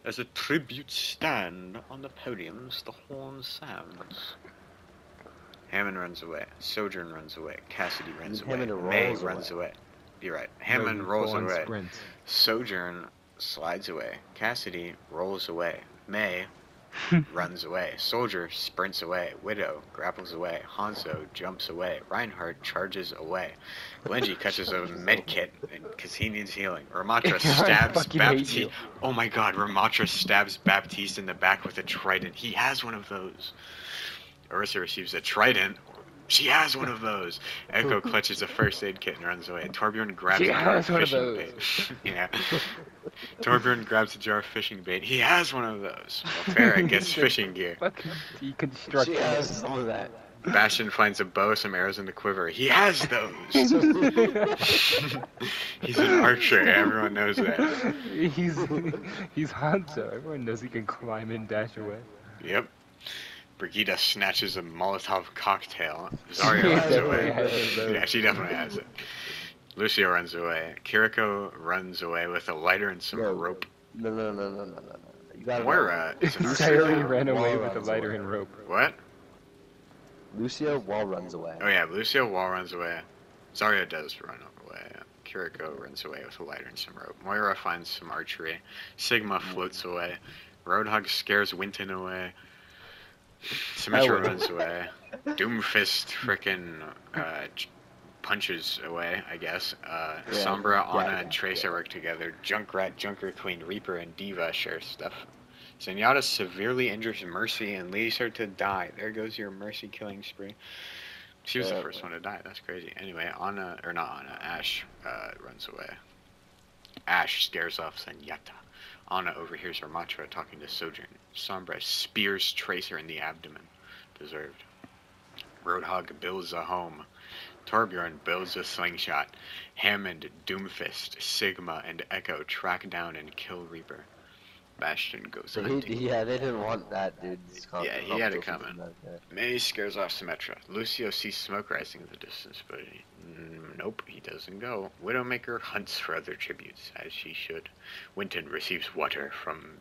As a tribute stand on the podiums, the horn sounds. Hammond runs away. Sojourn runs away. Cassidy runs away. Hammond May rolls runs away. away. You're right. No, Hammond he rolls full-on away. sprints. Sojourn slides away. Cassidy rolls away. May runs away. Soldier sprints away. Widow grapples away. Hanzo jumps away. Reinhardt charges away. Glenji catches a med kit because he needs healing. Ramatra stabs Baptiste. Oh my god, Ramatra stabs Baptiste in the back with a trident. He has one of those. Orisa receives a trident. She has one of those. Echo clutches a first aid kit and runs away. Torbjorn grabs a jar of fishing bait. Yeah. Torbjorn grabs a jar of fishing bait. He has one of those. Well, Farah gets fishing gear. Fucking deconstruct. She has some of that. Bastion finds a bow, some arrows in the quiver. He has those. He's an archer. Everyone knows that. He's Hanzo. Everyone knows he can climb and dash away. Yep. Brigitte snatches a Molotov cocktail. Zarya runs away. Yeah, she definitely has it. Lucio runs away. Kiriko runs away with a lighter and some rope. No. You gotta Moira is an archer. Entirely ran away Wall with a runs lighter away. and rope. What? Lucio wall runs away. Oh yeah, Lucio wall runs away. Zarya does run away. Kiriko runs away with a lighter and some rope. Moira finds some archery. Sigma floats away. Roadhog scares Winton away. Symmetra runs away. Doomfist frickin' punches away, I guess. Sombra, Ana, and Tracer work together. Junkrat, Junker Queen, Reaper, and Diva share stuff. Zenyatta severely injures Mercy and leaves her to die. There goes your Mercy killing spree. She was the first one to die. That's crazy. Anyway, Ash runs away. Ash scares off Zenyatta. Ana overhears Ramatra talking to Sojourn. Sombra spears Tracer in the abdomen. Deserved. Roadhog builds a home. Torbjorn builds a slingshot. Hammond, Doomfist, Sigma, and Echo track down and kill Reaper. Bastion goes hunting. Yeah, they didn't want that, dude. Yeah, he had it coming. May scares off Symmetra. Lucio sees smoke rising in the distance, but nope, he doesn't go. Widowmaker hunts for other tributes, as she should. Winton receives water from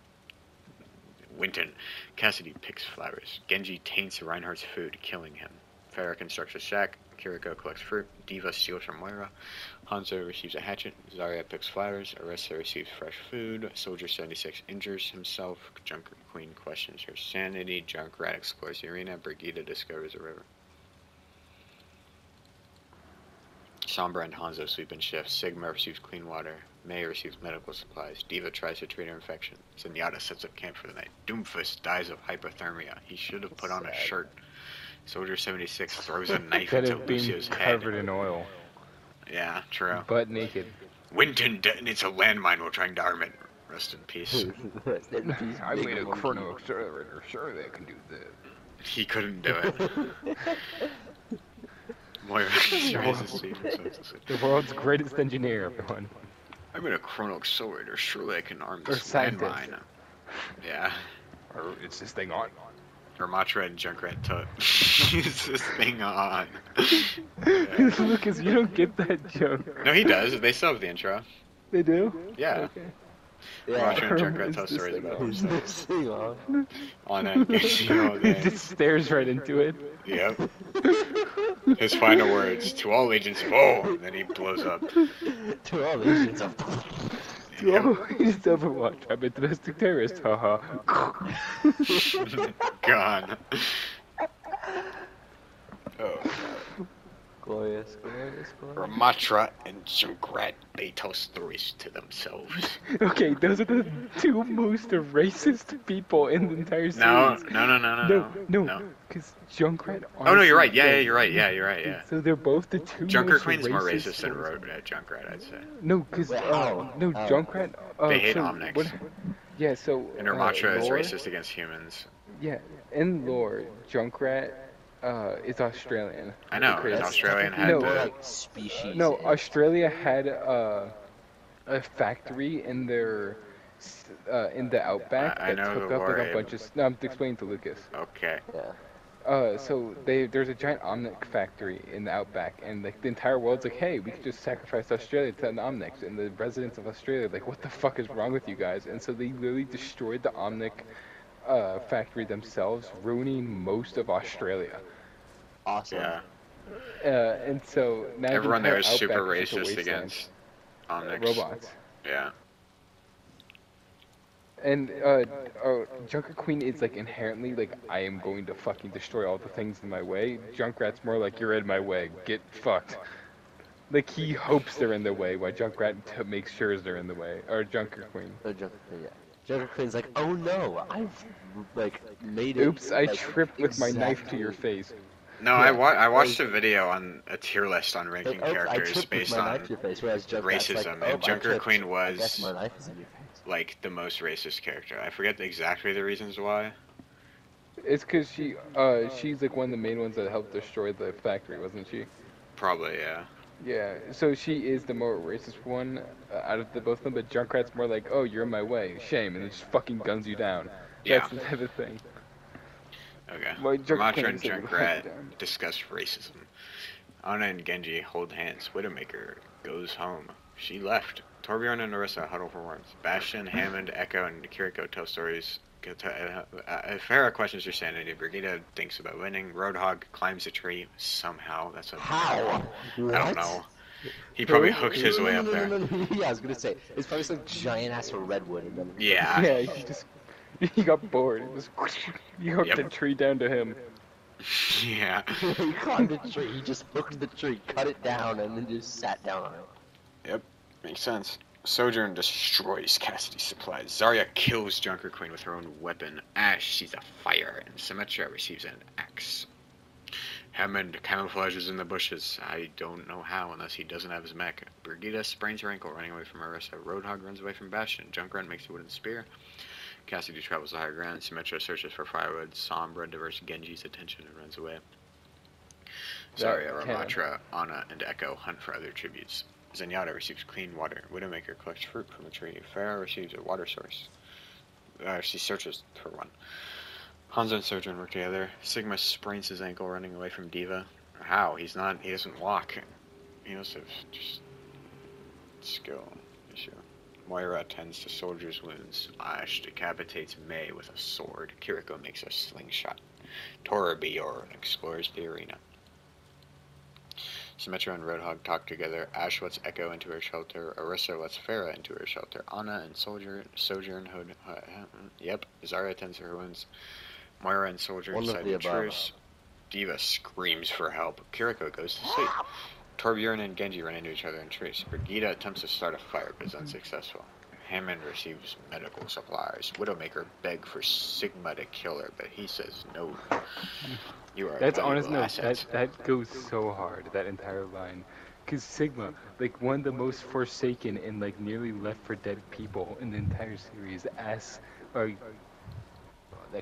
Winton. Cassidy picks flowers. Genji taints Reinhardt's food, killing him. Farah constructs a shack. Kiriko collects fruit. Diva steals from Moira. Hanzo receives a hatchet. Zarya picks flowers. Orisa receives fresh food. Soldier 76 injures himself. Junker Queen questions her sanity. Junkrat explores the arena. Brigitte discovers a river. Sombra and Hanzo sleep in shifts. Sigma receives clean water. May receives medical supplies. Diva tries to treat her infection. Zenyatta sets up camp for the night. Doomfist dies of hypothermia. He should have put on a shirt. Soldier 76 throws a knife into Lucio's head. Covered in oil. Yeah, true. Butt naked. Winton detonates a landmine while trying to arm it. Rest in peace. I made a chrono accelerator. Surely I can do this. He couldn't do it. Moira raises The world's greatest engineer, everyone. I made a chrono accelerator. Surely I can arm Or this scientist. landmine. Yeah. Or is this thing on? Ramatra and Junkrat took. Is this thing on? Lucas, you don't get that joke. No, he does. They still have the intro. They do? Yeah. Okay. Ramatra and Junkrat Is tell this stories thing about on? themselves. On that Genji all He day. just stares right into it. Yep. His final words, to all agents of oh, and then he blows up. To all agents of Oh, he's Overwatch. I'm a domestic terrorist, haha. Gone. Oh. glorious. Ramatra and Junkrat, they tell stories to themselves. Okay, those are the two most racist people in the entire series. No, because Junkrat. Oh no, you're right. Yeah, you're right. Yeah, you're right. Yeah. So they're both the two. Junker most Queen's more racist racist than Junkrat, I'd say. No, because Junkrat. They hate so Omnics. Yeah, so. And Ramatra is lore, racist against humans. Yeah, in lore, Junkrat is Australian. I know. And Australian had no, the species. No, Australia had a factory in their in the outback I that know took the up like war, a bunch of. No, I'm explaining to Lucas. Okay. Yeah. So there's a giant Omnic factory in the outback, and like the entire world's like, hey, we could just sacrifice Australia to an Omnics, and the residents of Australia are like, what the fuck is wrong with you guys? And so they literally destroyed the Omnic factory themselves, ruining most of Australia. Awesome. Yeah. And so now the Everyone there entire is super outback is just a racist wasteland. against Omnics. Robots. Yeah. And Junker Queen is like inherently like I am going to fucking destroy all the things in my way. Junkrat's more like you're in my way, get fucked. Like he hopes they're in the way, while Junkrat makes sure they're in the way. Or Junker Queen. Oh, Joker Queen, yeah. Joker Queen's like, oh no, I've like made it. Oops, I like, tripped with my knife to your exactly. face. No, Yeah, I watched like- a video on a tier list on Like, ranking oops, I characters tripped with based my knife on to your face, whereas Junkrat's like, racism, oh, and I Junker tripped. Queen I guess was my knife is in your face. like the most racist character. I forget exactly the reasons why. It's because she's like one of the main ones that helped destroy the factory, wasn't she? Probably, yeah. Yeah, so she is the more racist one out of the both of them, but Junkrat's more like, oh, you're in my way, shame, and then just fucking guns you down. Yeah. That's the type of thing. Okay. Well, Junker Ramatra Queen and is able to hunt Junkrat you down. discuss racism. Anna and Genji hold hands. Widowmaker goes home. She left. Torbjorn and Narissa huddle for warmth. Bastion, Hammond, Echo, and Kiriko tell stories. Farah questions her sanity. Brigida thinks about winning. Roadhog climbs a tree somehow. That's a How? I don't know. He probably hooked his way up there. No. Yeah, I was gonna say it's probably some giant ass redwood, and then Yeah. Yeah, he got bored. He just he hooked Yep. the tree down to him. Yeah. he climbed a tree. He just hooked the tree, cut it down, and then just sat down on it. Yep. Makes sense. Sojourn destroys Cassidy's supplies. Zarya kills Junker Queen with her own weapon. Ash sees a fire, and Symmetra receives an axe. Hammond camouflages in the bushes. I don't know how, unless he doesn't have his mech. Brigida sprains her ankle running away from Marissa. Roadhog runs away from Bastion. Junkrat makes a wooden spear. Cassidy travels to higher ground. Symmetra searches for firewood. Sombra diverts Genji's attention and runs away. Zarya, Ramatra, Anna, and Echo hunt for other tributes. Zenyatta receives clean water. Widowmaker collects fruit from a tree. Farah receives a water source. She searches for one. Hanzo and Sojourn work together. Sigma sprains his ankle running away from Diva. How? He doesn't walk. He must have just skill issue. Moira attends to soldiers' wounds. Ash decapitates Mei with a sword. Kiriko makes a slingshot. Torbjorn explores the arena. Symmetra and Roadhog talk together. Ash lets Echo into her shelter. Orisa lets Farah into her shelter. Anna and Sojourn yep. Zarya attends to her wounds. Moira and Soldier decide to truce. Diva screams for help. Kiriko goes to sleep. Torbjorn and Genji run into each other in truce. Brigida attempts to start a fire but is unsuccessful. Hammond receives medical supplies. Widowmaker begs for Sigma to kill her, but he says no. You are That's a valuable honest. No, asset. that goes so hard. That entire line, because Sigma, like one of the most forsaken and like nearly left for dead people in the entire series, that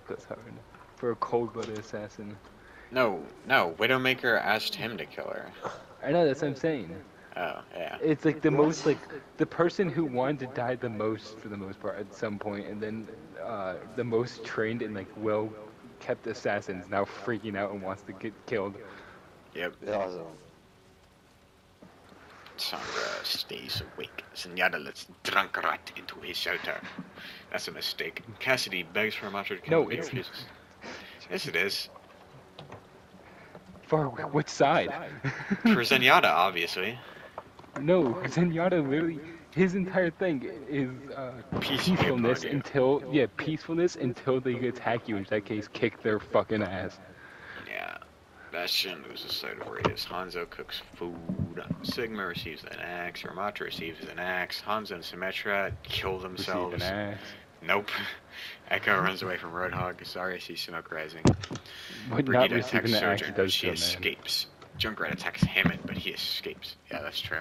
goes hard for a cold-blooded assassin. No, Widowmaker asked him to kill her. I know, that's what I'm saying. Oh, yeah. It's like the most, like, the person who wanted to die the most for the most part at some point, and then the most trained and, like, well-kept assassin is now freaking out and wants to get killed. Yep. Awesome. Sombra stays awake. Zenyatta lets Drunkrat into his shelter. That's a mistake. Cassidy begs for Ramatra to kill him. No, it's refuses. Yes, it is. For which side? For Zenyatta, obviously. No, Zenyatta literally, his entire thing is peacefulness peacefulness until they attack you. In that case, kick their fucking ass. Yeah. Bastion loses sight of Reyes. Hanzo cooks food. Sigma receives an axe. Ramatra receives an axe. Hanzo and Symmetra kill themselves. Receive an axe. Nope. Echo runs away from Roadhog. Zarya sees smoke rising. But not Brigida receiving attacks an axe Sojourn, does but she so, man. escapes. Junkrat attacks Hammond, but he escapes. Yeah, that's true.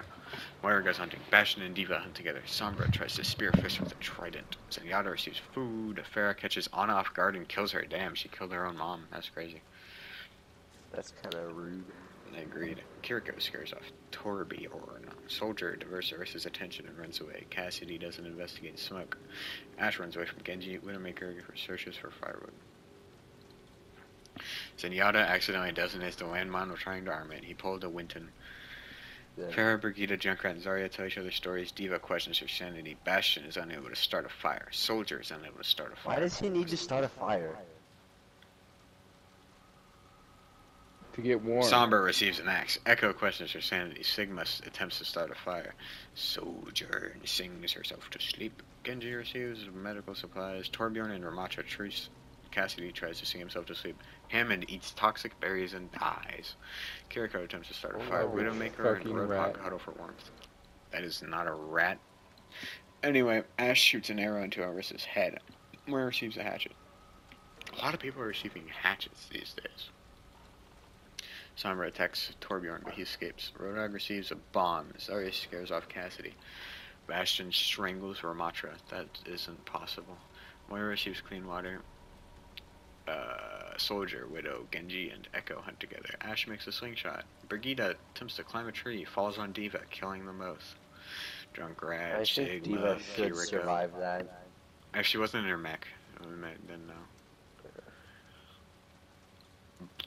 Moira goes hunting. Bastion and Diva hunt together. Sombra tries to spear Fish with a trident. Zenyatta receives food. Farah catches Anna off guard and kills her. Damn, she killed her own mom. That's crazy. That's kind of rude. Agreed. Kiriko scares off Torbjorn. Soldier diverts Arisa's attention and runs away. Cassidy doesn't investigate smoke. Ash runs away from Genji. Widowmaker searches for firewood. Zenyatta accidentally detonates the landmine while trying to arm it. He pulled a Winton. Good. Farrah, Brigitte, Junkrat, and Zarya tell each other stories. Diva questions her sanity. Bastion is unable to start a fire. Soldier is unable to start a fire. Why does he need to start a fire? To get warm. Sombra receives an axe. Echo questions her sanity. Sigma attempts to start a fire. Soldier sings herself to sleep. Genji receives medical supplies. Torbjorn and Ramatra truce. Cassidy tries to sing himself to sleep. Hammond eats toxic berries and dies. Kiriko attempts to start a fire. Oh, Widowmaker and fucking Roadhog rat. huddle for warmth. That is not a rat. Anyway, Ash shoots an arrow into Orissa's head. Moira receives a hatchet. A lot of people are receiving hatchets these days. Sombra attacks Torbjorn, but he escapes. Roadhog receives a bomb. Zarya scares off Cassidy. Bastion strangles Ramatra. That isn't possible. Moira receives clean water. Soldier, Widow, Genji, and Echo hunt together. Ash makes a slingshot. Brigitte attempts to climb a tree, falls on Diva, killing them both. Junkrat, I think Sigma, Diva should Kiriko. survive that. Actually, wasn't in her mech. Then no.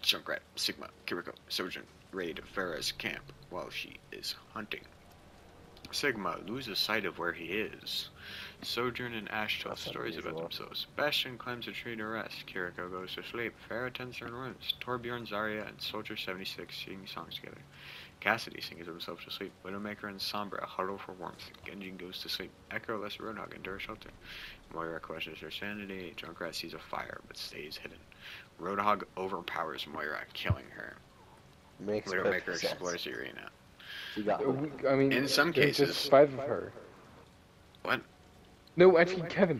Junkrat, Sigma, Kiriko, Sojourn raid Farah's camp while she is hunting. Sigma loses sight of where he is. Sojourn and Ash tell stories about themselves. Bastion climbs a tree to rest. Kiriko goes to sleep. Farah tends her wounds. Torbjorn, Zarya, and Soldier 76 sing songs together. Cassidy sings himself to sleep. Widowmaker and Sombra huddle for warmth. Genji goes to sleep. Echo lets Roadhog into her shelter. Moira questions her sanity. Junkrat sees a fire but stays hidden. Roadhog overpowers Moira, killing her. Makes Widowmaker perfect explores sense. the arena. She got I mean, In some there's cases- just 5 of her. What? No, actually, Kevin,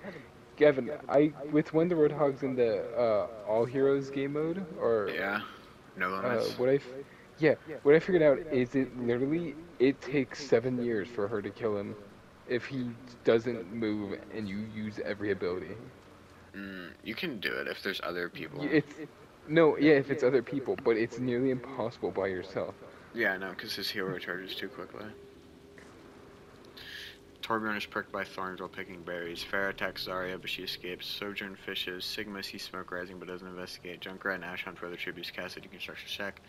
with when the Roadhog's in the All Heroes game mode, or Yeah. No limits. what I figured out is it takes 7 years for her to kill him if he doesn't move and you use every ability. You can do it if there's other people. If it's other people, but it's nearly impossible by yourself. Yeah, no, because his heal recharges too quickly. Torbjorn is pricked by thorns while picking berries. Farah attacks Zarya, but she escapes. Sojourn fishes. Sigma sees smoke rising but doesn't investigate. Junkrat and Ash hunt for other tributes. Cassidy constructs a shack.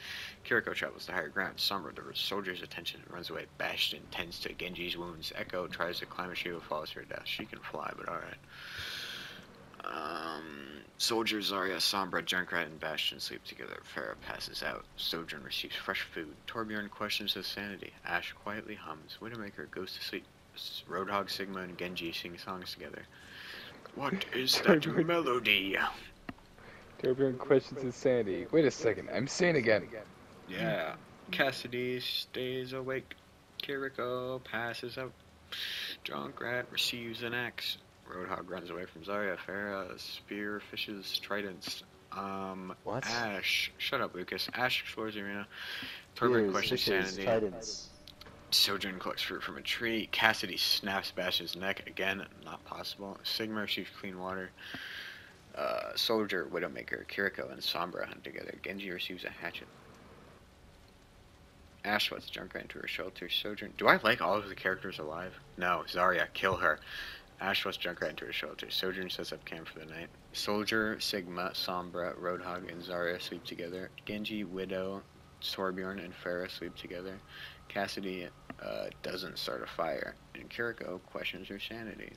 Kiriko travels to higher ground. Sombra diverts Soldier's attention and runs away. Bastion tends to Genji's wounds. Echo tries to climb a tree but falls to her death. She can fly, but alright. Soldier, Zarya, Sombra, Junkrat, and Bastion sleep together. Farah passes out. Sojourn receives fresh food. Torbjorn questions his sanity. Ash quietly hums. Widowmaker goes to sleep. Roadhog, Sigma, and Genji sing songs together. What is that melody? Torbjorn questions his sanity. Wait a second, I'm sane again. Yeah. Cassidy stays awake. Kiriko passes out. Junkrat receives an axe. Roadhog runs away from Zarya. Farah spear fishes tridents. What? Ash. Shut up, Lucas. Ash explores the arena. Torbjorn questions sanity. Tridents. Sojourn collects fruit from a tree. Cassidy snaps Bastion's neck. Again, not possible. Sigma receives clean water. Soldier, Widowmaker, Kiriko, and Sombra hunt together. Genji receives a hatchet. Ash lets Junkrat into her shelter. Sojourn. Do I like all of the characters alive? No. Zarya, kill her. Ash lets Junkrat into her shelter. Sojourn sets up camp for the night. Soldier, Sigma, Sombra, Roadhog, and Zarya sleep together. Genji, Widow, Torbjorn, and Farah sleep together. Cassidy doesn't start a fire, and Kiriko questions her sanity.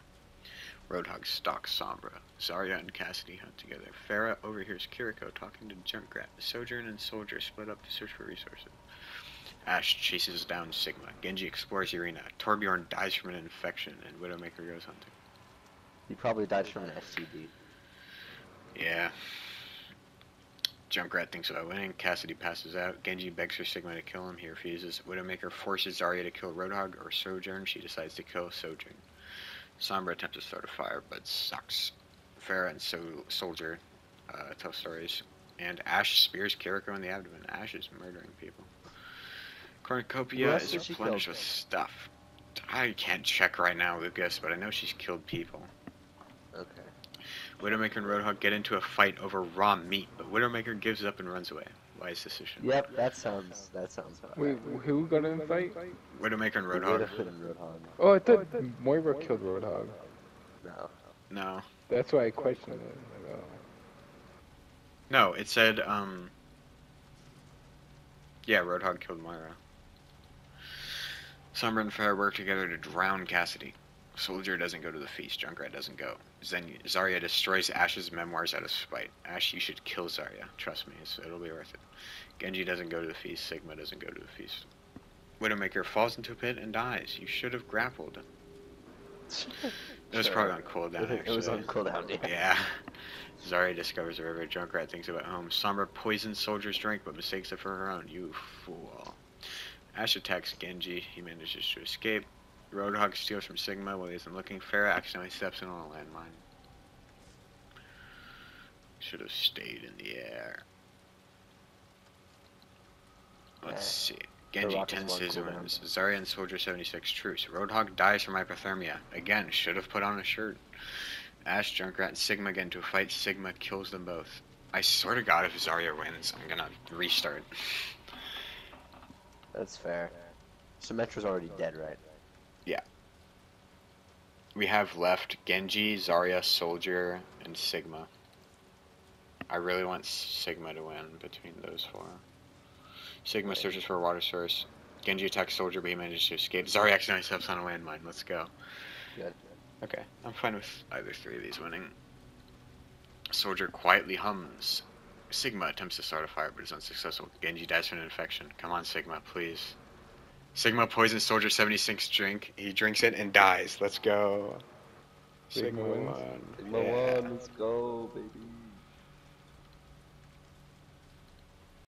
Roadhog stalks Sombra. Zarya and Cassidy hunt together. Farah overhears Kiriko talking to Junkrat. Sojourn and Soldier split up to search for resources. Ash chases down Sigma. Genji explores the arena. Torbjorn dies from an infection, and Widowmaker goes hunting. He probably dies from an STD. Yeah. Junkrat thinks about winning. Cassidy passes out. Genji begs for Sigma to kill him. He refuses. Widowmaker forces Zarya to kill Roadhog or Sojourn. She decides to kill Sojourn. Sombra attempts to start a fire, but sucks. Farah and Soldier tell stories. And Ash spears Kiriko in the abdomen. Ash is murdering people. Cornucopia is replenished with stuff. I can't check right now, Lucas, but I know she's killed people. Okay. Widowmaker and Roadhog get into a fight over raw meat, but Widowmaker gives up and runs away. Wise decision. Yep, that sounds about Wait, right. who got in the fight? Widowmaker and Roadhog. Widowmaker and Roadhog. Oh, I thought Moira killed Roadhog. No. No. That's why I questioned it. Like, oh. No, it said, yeah, Roadhog killed Moira. Sombra and Fair work together to drown Cassidy. Soldier doesn't go to the feast. Junkrat doesn't go. Zarya destroys Ash's memoirs out of spite. Ash, you should kill Zarya. Trust me, it'll be worth it. Genji doesn't go to the feast. Sigma doesn't go to the feast. Widowmaker falls into a pit and dies. You should have grappled. It was probably on cooldown, actually. It was on cooldown, yeah. Yeah. Zarya discovers a river. Junkrat thinks about home. Sombra poisons Soldier's drink, but mistakes it for her own. You fool. Ash attacks Genji. He manages to escape. Roadhog steals from Sigma while he isn't looking. Pharah accidentally steps in on a landmine. Should have stayed in the air. Let's see. Genji tends his wounds. Zarya and Soldier 76 truce. Roadhog dies from hypothermia. Again, should have put on a shirt. Ash, Junkrat, and Sigma get into a fight. Sigma kills them both. I swear to God, if Zarya wins, I'm gonna restart. That's fair. Symmetra's already dead, right? Yeah. We have left Genji, Zarya, Soldier, and Sigma. I really want Sigma to win between those four. Sigma searches for a water source. Genji attacks Soldier, but he manages to escape. Zarya accidentally steps on a landmine. Let's go. Good. Okay, I'm fine with either three of these winning. Soldier quietly hums. Sigma attempts to start a fire, but is unsuccessful. Genji dies from an infection. Come on, Sigma, please. Sigma poisons Soldier 76's drink. He drinks it and dies. Let's go. Sigma won. Sigma won. Let's go, baby.